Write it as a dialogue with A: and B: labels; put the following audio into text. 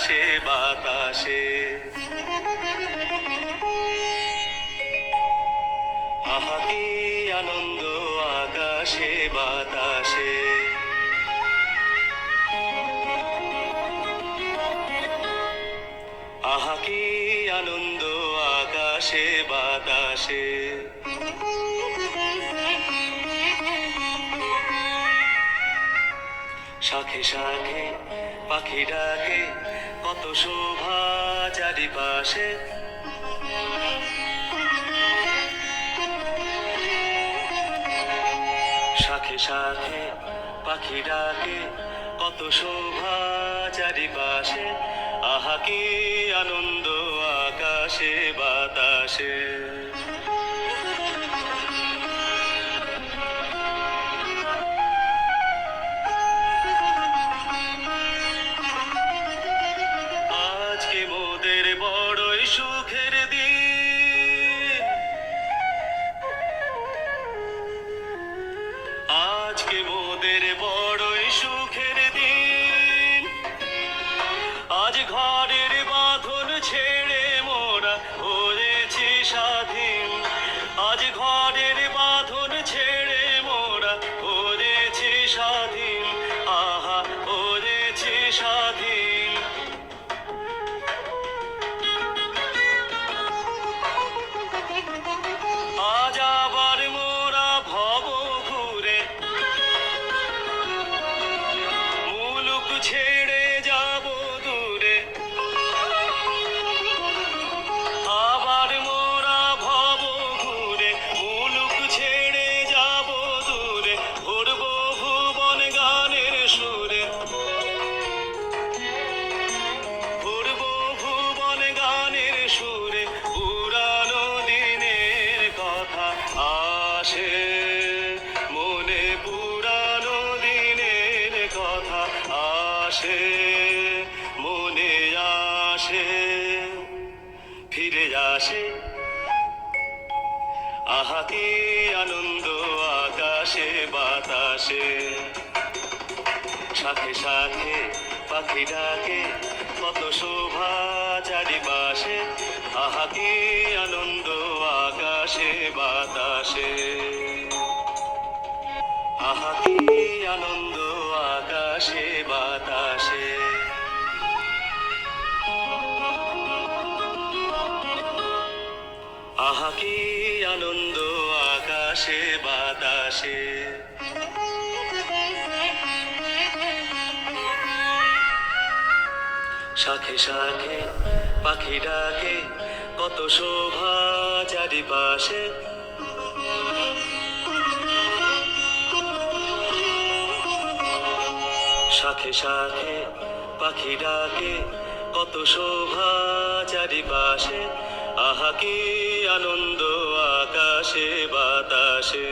A: আকাশে বাতাসে। আহা কি আনন্দ আকাশে বাতাসে। আহা কি আনন্দ আকাশে বাতাসে। শাখে শাখে পাখি ডাকে কত শোভা চারিপাশে। শাখে শাখে পাখি ডাকে কত শোভা চারিপাশে। আহা কি আনন্দ আকাশে বাতাসে। আজকে মোদের বড়ই সুখের দিন। আজকে মোদের বড়ই সুখের দিন। আজ ঘরের বাঁধন ছেড়ে মোরা হয়েছি স্বাধীন। আজ ঘরের বাঁধন ছেড়ে মোরা হয়েছি স্বাধীন। আহা হয়েছি স্বাধীন। আজ আবার মোরা ভব ঘুরে মুলুক ছেড়ে যাব দূরে। আবার মোরা ভব ঘুরে মুলুক ছেড়ে যাব দূরে। ভরব ভুবন গানের সুরে। ভরব ভুবন গানের সুরে। পুরানো দিনের কথা আসে মনে। পুরানো দিনের কথা আসে মনে। আসে ফিরে আসে। আহা কি আনন্দ আকাশে বাতাসে। শাখে শাখে পাখি ডাকে কত শোভা চারিপাশে। আহা কি আনন্দ আকাশে বাতাসে। আহা কি আনন্দ আকাশে বাতাসে। আহা কি আনন্দ আকাশে বাতাসে। শাখে শাখে পাখি ডাকে কত শোভা চারিপাশে। শাখে শাখে পাখি ডাকে কত শোভা চারিপাশে। আহা কি আনন্দ আকাশে বাতাসে।